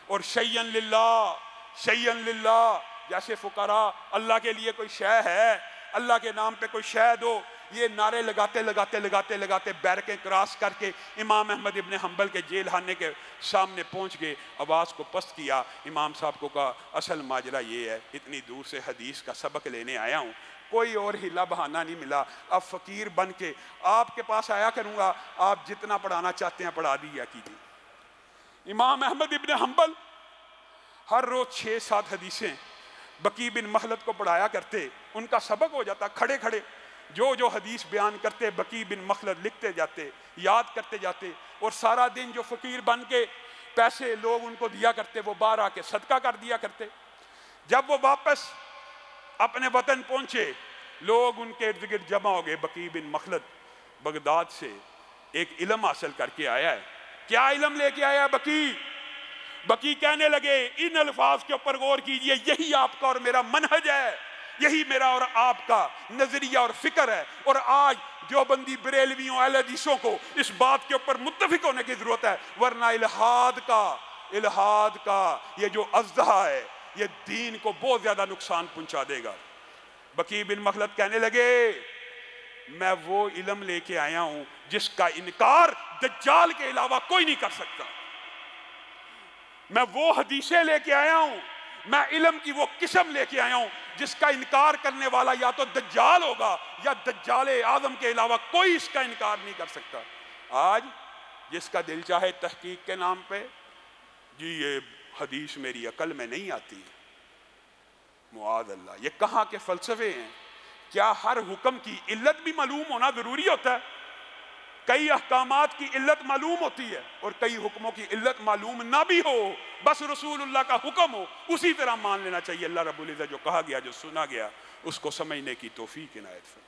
اور شیئن للہ، شیئن للہ، جیسے فقراء اللہ کے لیے کوئی شے ہے، اللہ کے نام پہ کوئی شے دو، یہ نعرے لگاتے لگاتے لگاتے لگاتے بیرکیں کراس کر کے امام احمد ابن حنبل کے جیل خانے کے سامنے پہنچ گئے۔ آواز کو پست کیا، امام صاحب کو کہا اصل ماجرا یہ ہے، اتنی دور سے حدیث کا سبق لینے آیا ہوں، کوئی اور ہلا بہانہ نہیں ملا، اب فقیر بن کے آپ کے پاس آیا کروں گا، آپ جتنا پڑھانا چاہتے ہیں پڑھا دیا کیجیے۔ امام احمد ابن حنبل ہر روز 6-7 حدیثیں بقی بن مخلد کو پڑھایا کرتے، ان کا سبق ہو جاتا، کھڑے کھڑے جو حدیث بیان کرتے بقی بن مخلد لکھتے جاتے، یاد کرتے جاتے، اور سارا دن جو فقیر بن کے پیسے لوگ ان کو دیا کرتے وہ باہر آ کے صدقہ کر دیا کرتے۔ جب وہ واپس اپنے وطن پہنچے، لوگ ان کے ارد گرد جمع ہو گئے، بقی بن مخلد بغداد سے ایک علم حاصل کر کے آیا ہے۔ کیا علم لے کے آیا بقی؟ بقی کہنے لگے ان الفاظ کے اوپر غور کیجئے، یہی آپ کا اور میرا منہج ہے، یہی میرا اور آپ کا نظریہ اور فکر ہے، اور آج دیوبندی بریلویوں اہل حدیثوں کو اس بات کے اوپر متفق ہونے کی ضرورت ہے، ورنہ الہاد کا یہ جو اژدہا ہے یہ دین کو بہت زیادہ نقصان پہنچا دے گا۔ بقی بن مخلد کہنے لگے میں وہ علم لے کے آیا ہوں جس کا انکار دجال کے علاوہ کوئی نہیں کر سکتا، میں وہ حدیثیں لے کے آیا ہوں، میں علم کی وہ قسم لے کے آیا ہوں جس کا انکار کرنے والا یا تو دجال ہوگا یا دجال اعظم کے علاوہ کوئی اس کا انکار نہیں کر سکتا۔ آج جس کا دل چاہے تحقیق کے نام پہ، جی یہ حدیث میری عقل میں نہیں آتی، معاذ اللہ، یہ کہاں کے فلسفے ہیں؟ کیا ہر حکم کی علت بھی معلوم ہونا ضروری ہوتا ہے؟ کئی احکامات کی علت معلوم ہوتی ہے اور کئی حکموں کی علت معلوم نہ بھی ہو، بس رسول اللہ کا حکم ہو اسی طرح مان لینا چاہیے۔ اللہ رب العزت جو کہا گیا، جو سنا گیا، اس کو سمجھنے کی توفیق عنایت فرمائے۔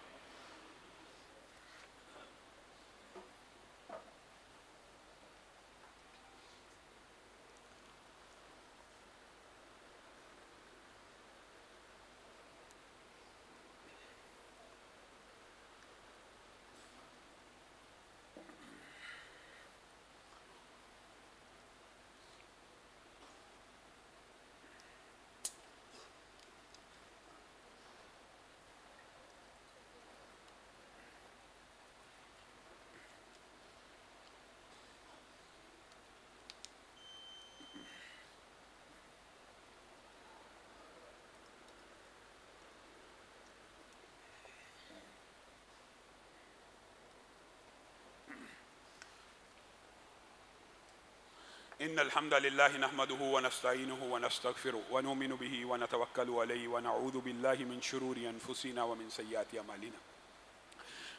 ان الحمد للہ نحمده ونستعینه ونستغفره ونؤمن به ونتوکل علیہ ونعوذ باللہ من شرور انفسنا ومن سیئات اعمالنا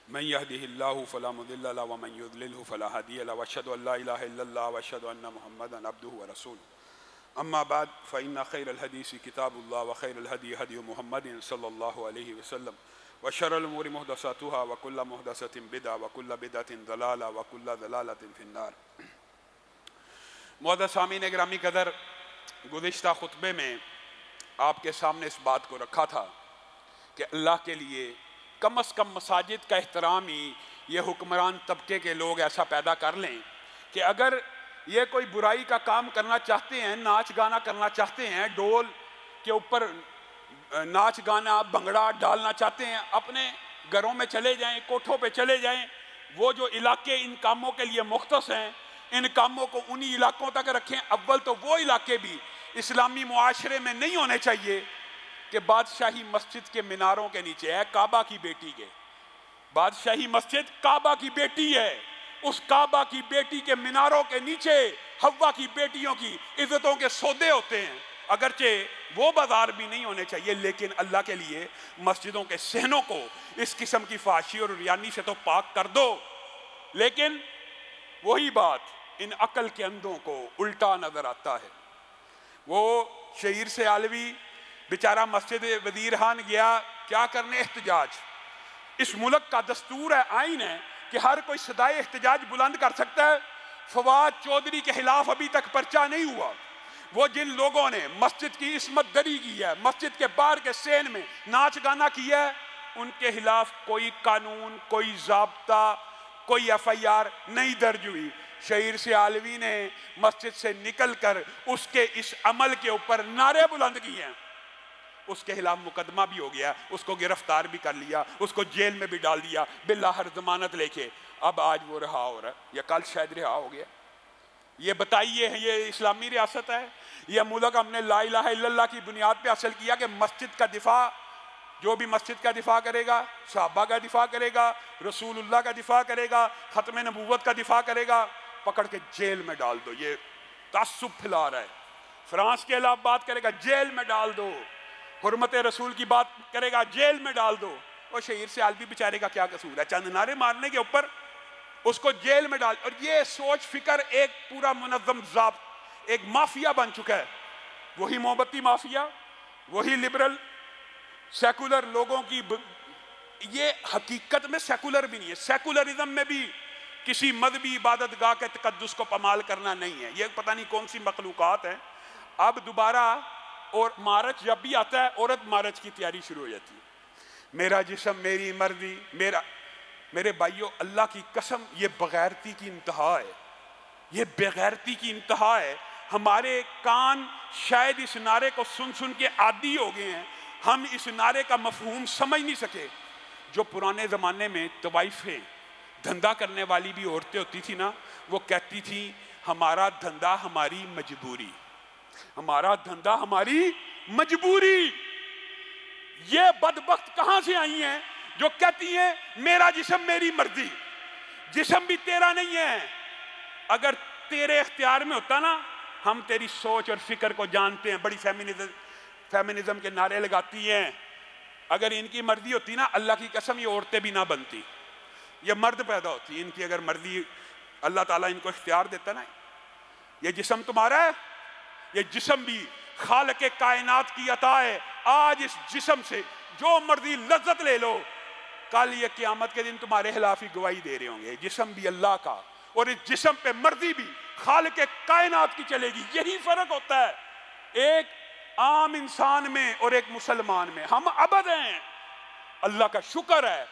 من يهده الله فلا مضل له ومن يضلل فلا هادي له واشهد ان لا اله الا الله واشهد ان محمدا عبده ورسوله اما بعد فان خير الحديث كتاب الله وخير الهدي هدي محمد صلى الله عليه وسلم وشر الامور محدثاتها وكل محدثة بدعة وكل بدعة ضلالة وكل ضلالة في النار۔ معزز سامعین گرامی قدر، گزشتہ خطبے میں آپ کے سامنے اس بات کو رکھا تھا کہ اللہ کے لیے کم از کم مساجد کا احترام ہی یہ حکمران طبقے کے لوگ ایسا پیدا کر لیں کہ اگر یہ کوئی برائی کا کام کرنا چاہتے ہیں، ناچ گانا کرنا چاہتے ہیں، ڈول کے اوپر ناچ گانا بھنگڑا ڈالنا چاہتے ہیں، اپنے گھروں میں چلے جائیں، کوٹھوں پہ چلے جائیں۔ وہ جو علاقے ان کاموں کے لیے مختص ہیں، ان کاموں کو انہی علاقوں تک رکھیں۔ اول تو وہ علاقے بھی اسلامی معاشرے میں نہیں ہونے چاہیے کہ بادشاہی مسجد کے میناروں کے نیچے ہے، کعبہ کی بیٹی کے، بادشاہی مسجد کعبہ کی بیٹی ہے، اس کعبہ کی بیٹی کے میناروں کے نیچے حوا کی بیٹیوں کی عزتوں کے سودے ہوتے ہیں، اگرچہ وہ بازار بھی نہیں ہونے چاہیے، لیکن اللہ کے لیے مسجدوں کے صحنوں کو اس قسم کی فحاشی اور ریانی سے تو پاک کر دو۔ لیکن وہی بات ان عقل کے اندھوں کو الٹا نظر آتا ہے۔ وہ شہیر سے علوی بیچارہ مسجد وزیر خان گیا کیا کرنے؟ احتجاج۔ اس ملک کا دستور ہے، آئین ہے کہ ہر کوئی صدائے احتجاج بلند کر سکتا ہے۔ فواد چودھری کے خلاف ابھی تک پرچہ نہیں ہوا۔ وہ جن لوگوں نے مسجد کی عصمت دری کی ہے، مسجد کے باہر کے سین میں ناچ گانا کیا ہے، ان کے خلاف کوئی قانون، کوئی ضابطہ، کوئی ایف آئی آر نہیں درج ہوئی۔ شہیر سے علوی نے مسجد سے نکل کر اس کے اس عمل کے اوپر نعرے بلند کیے ہیں، اس کے خلاف مقدمہ بھی ہو گیا، اس کو گرفتار بھی کر لیا، اس کو جیل میں بھی ڈال دیا بالآخر ضمانت لے کے۔ اب آج وہ رہا ہو رہا ہے، یا کل شاید رہا ہو گیا۔ یہ بتائیے یہ اسلامی ریاست ہے؟ یہ ملک ہم نے لا الہ الا اللہ کی بنیاد پہ حاصل کیا کہ مسجد کا دفاع، جو بھی مسجد کا دفاع کرے گا، صحابہ کا دفاع کرے گا، رسول اللہ کا دفاع کرے گا، ختم نبوت کا دفاع کرے گا، پکڑ کے جیل میں ڈال دو۔ یہ تعصب پھیلا رہا ہے۔ فرانس کے خلاف بات کرے گا، جیل میں ڈال دو۔ حرمت رسول کی بات کرے گا، جیل میں ڈال دو۔ اور شہیر سے علوی بیچارے کا کیا قصور ہے؟ چند نعرے مارنے کے اوپر اس کو جیل میں ڈال۔ اور یہ سوچ فکر ایک پورا منظم ضابط، ایک مافیا بن چکا ہے۔ وہی محبتی مافیا، وہی لبرل سیکولر لوگوں کی یہ حقیقت میں سیکولر بھی نہیں ہے۔ سیکولرزم میں بھی کسی مذہبی عبادت گاہ کے تقدس کو پامال کرنا نہیں ہے۔ یہ پتہ نہیں کون سی مخلوقات ہیں۔ اب دوبارہ اور مارچ جب بھی آتا ہے، عورت مارچ کی تیاری شروع ہو جاتی ہے۔ میرا جسم میری مرضی، میرے بھائیوں اللہ کی قسم یہ بغیرتی کی انتہا ہے، یہ بغیرتی کی انتہا ہے۔ ہمارے کان شاید اس نعرے کو سن سن کے عادی ہو گئے ہیں، ہم اس نعرے کا مفہوم سمجھ نہیں سکے۔ جو پرانے زمانے میں طوائفیں دھندا کرنے والی بھی عورتیں ہوتی تھی نا، وہ کہتی تھی ہمارا دھندا ہماری مجبوری، ہمارا دھندا ہماری مجبوری۔ یہ بدبخت کہاں سے آئی ہیں جو کہتی ہیں میرا جسم میری مرضی؟ جسم بھی تیرا نہیں ہے۔ اگر تیرے اختیار میں ہوتا نا، ہم تیری سوچ اور فکر کو جانتے ہیں، بڑی فیمنزم کے نعرے لگاتی ہیں۔ اگر ان کی مرضی ہوتی نا، اللہ کی قسم یہ عورتیں بھی نہ بنتی، یہ مرد پیدا ہوتی۔ ان کی اگر مرضی اللہ تعالیٰ ان کو اختیار دیتا نا، یہ جسم تمہارا ہے، یہ جسم بھی خالق کائنات کی عطا ہے۔ آج اس جسم سے جو مرضی لذت لے لو، کل یہ قیامت کے دن تمہارے خلاف ہی گواہی دے رہے ہوں گے۔ جسم بھی اللہ کا، اور اس جسم پہ مرضی بھی خالق کائنات کی چلے گی۔ یہی فرق ہوتا ہے ایک عام انسان میں اور ایک مسلمان میں۔ ہم عبد ہیں، اللہ کا شکر ہے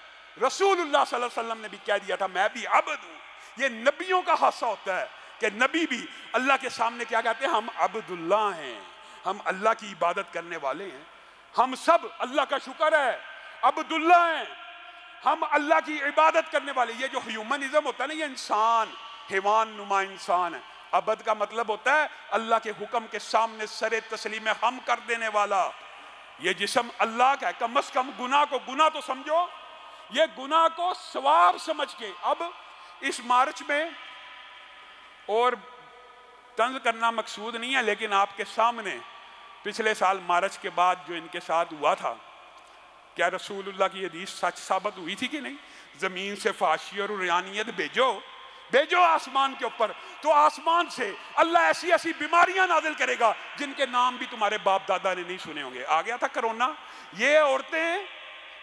رسول اللہ صلی اللہ علیہ وسلم نے بھی کہہ دیا تھا میں بھی عبد ہوں۔ یہ نبیوں کا خاصہ ہوتا ہے کہ نبی بھی اللہ کے سامنے کیا کہتے ہیں؟ ہم عبداللہ ہیں، ہم اللہ کی عبادت کرنے والے ہیں۔ ہم سب اللہ کا شکر ہے عبداللہ ہیں، ہم اللہ کی عبادت کرنے والے۔ یہ جو ہیومنزم ہوتا ہے نا، یہ انسان، حیوان نما انسان ہے۔ عبد کا مطلب ہوتا ہے اللہ کے حکم کے سامنے سر تسلیم ہم کر دینے والا۔ یہ جسم اللہ کا ہے، کم از کم گناہ کو گناہ تو سمجھو، یہ گناہ کو ثواب سمجھ کے۔ اب اس مارچ میں، اور طنز کرنا مقصود نہیں ہے، لیکن آپ کے سامنے پچھلے سال مارچ کے بعد جو ان کے ساتھ ہوا تھا، کیا رسول اللہ کی حدیث سچ ثابت ہوئی تھی کہ نہیں؟ زمین سے فحاشی اور ریانیت بھیجو آسمان کے اوپر، تو آسمان سے اللہ ایسی ایسی بیماریاں نازل کرے گا جن کے نام بھی تمہارے باپ دادا نے نہیں سنے ہوں گے۔ آ گیا تھا کرونا۔ یہ عورتیں،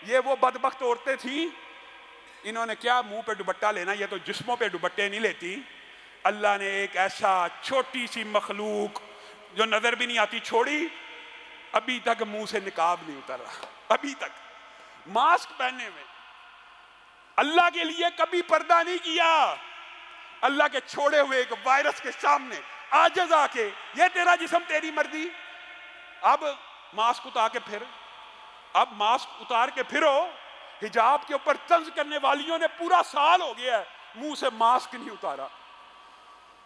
یہ وہ بدبخت عورتیں تھیں، انہوں نے کیا منہ پہ دوپٹہ لینا، یہ تو جسموں پہ دوپٹے نہیں لیتی۔ اللہ نے ایک ایسا چھوٹی سی مخلوق جو نظر بھی نہیں آتی چھوڑی، ابھی تک منہ سے نقاب نہیں اتر رہا، ابھی تک ماسک پہنے ہوئے۔ اللہ کے لیے کبھی پردہ نہیں کیا۔ اللہ کے چھوڑے ہوئے ایک وائرس کے سامنے عاجز آ کے یہ تیرا جسم تیری مرضی۔ اب ماسک اتار کے پھرو۔ حجاب کے اوپر طنز کرنے والیوں نے پورا سال ہو گیا ہے منہ سے ماسک نہیں اتارا۔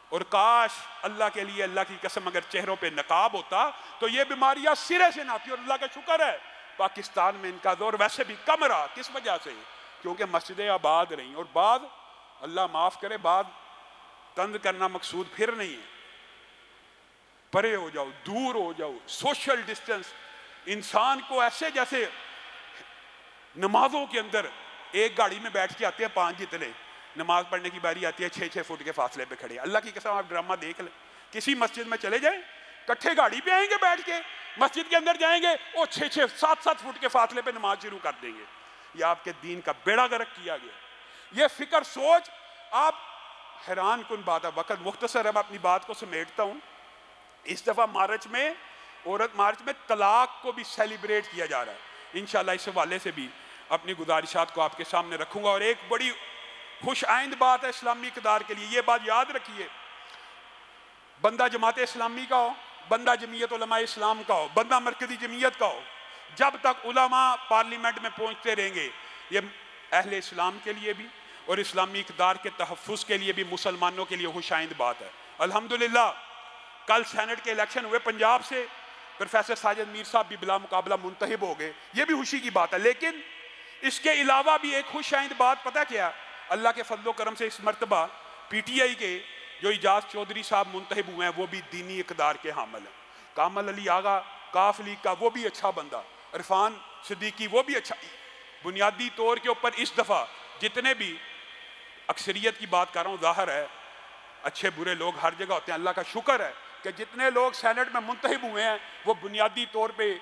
اور کاش اللہ کے لیے، اللہ کی قسم، اگر چہروں پہ نقاب ہوتا تو یہ بیماریاں سرے سے نہ آتی۔ اور اللہ کا شکر ہے پاکستان میں ان کا دور ویسے بھی کم رہا۔ کس وجہ سے؟ کیونکہ مسجدیں آباد رہیں، اور بعض اللہ معاف کرے، بات تند کرنا مقصود پھر نہیں ہے، پرے ہو جاؤ، دور ہو جاؤ، سوشل ڈسٹنس. انسان کو ایسے جیسے نمازوں کے اندر ایک گاڑی میں بیٹھ کے آتے ہیں 5 جتنے، نماز پڑھنے کی باری آتی ہے 6-6 فٹ کے فاصلے پہ کھڑے ہیں. اللہ کی قسم آپ ڈرامہ دیکھ لیں، کسی مسجد میں چلے جائیں، کٹھے گاڑی پہ آئیں گے بیٹھ کے، مسجد کے اندر جائیں گے اور 6-7 فٹ کے فاصلے پہ نماز شروع کر دیں گے. یہ آپ کے دین کا بیڑا غرق کیا گیا. یہ فکر سوچ آپ حیران کن بات ہے. وقت مختصر ہے، میں اپنی بات کو سمیٹتا ہوں. اس دفعہ مارچ میں طلاق کو بھی سیلیبریٹ کیا جا رہا ہے. انشاءاللہ اس حوالے سے بھی اپنی گزارشات کو آپ کے سامنے رکھوں گا. اور ایک بڑی خوش آئند بات ہے اسلامی اقتدار کے لیے، یہ بات یاد رکھیے، بندہ جماعت اسلامی کا ہو، بندہ جمعیت علماء اسلام کا ہو، بندہ مرکزی جمعیت کا ہو، جب تک علماء پارلیمنٹ میں پہنچتے رہیں گے، یہ اہل اسلام کے لیے بھی اور اسلامی اقتدار کے تحفظ کے لیے بھی مسلمانوں کے لیے خوش آئند بات ہے. الحمدللہ کل سینٹ کے الیکشن ہوئے پنجاب سے، پروفیسر ساجد میر صاحب بھی بلا مقابلہ منتخب ہو گئے، یہ بھی خوشی کی بات ہے. لیکن اس کے علاوہ بھی ایک خوش آئند بات پتہ کیا؟ اللہ کے فضل و کرم سے اس مرتبہ پی ٹی آئی کے جو اعجاز چودھری صاحب منتخب ہوئے ہیں وہ بھی دینی اقتدار کے حامل ہیں. کامل علی آغا کاف لیگ کا وہ بھی اچھا بندہ، عرفان صدیقی وہ بھی اچھا. بنیادی طور کے اوپر اس دفعہ جتنے بھی اکثریت کی بات کر رہا ہوں، ظاہر ہے اچھے برے لوگ ہر جگہ ہوتے ہیں. اللہ کا شکر ہے کہ جتنے لوگ سینٹ میں منتخب ہوئے ہیں وہ بنیادی طور پہ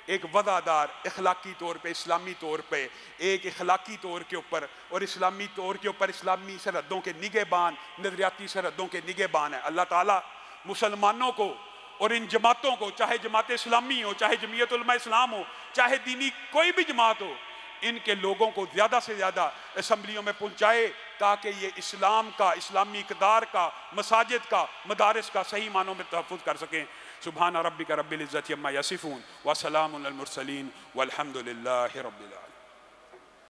ایک وفادار، اخلاقی طور پہ، اسلامی طور پہ، ایک اخلاقی طور کے اوپر اور اسلامی طور کے اوپر اسلامی سرحدوں کے نگہبان، نظریاتی سرحدوں کے نگہبان ہیں. اللہ تعالیٰ مسلمانوں کو اور ان جماعتوں کو، چاہے جماعت اسلامی ہو، چاہے جمعیت علماء اسلام ہو، چاہے دینی کوئی بھی جماعت ہو، ان کے لوگوں کو زیادہ سے زیادہ اسمبلیوں میں پہنچائے تاکہ یہ اسلام کا، اسلامی اقتدار کا، مساجد کا، مدارس کا صحیح معنوں میں تحفظ کر سکیں. سبحان ربک رب العزت عما یصفون وسلام علی المرسلین والحمد للہ رب العالمین.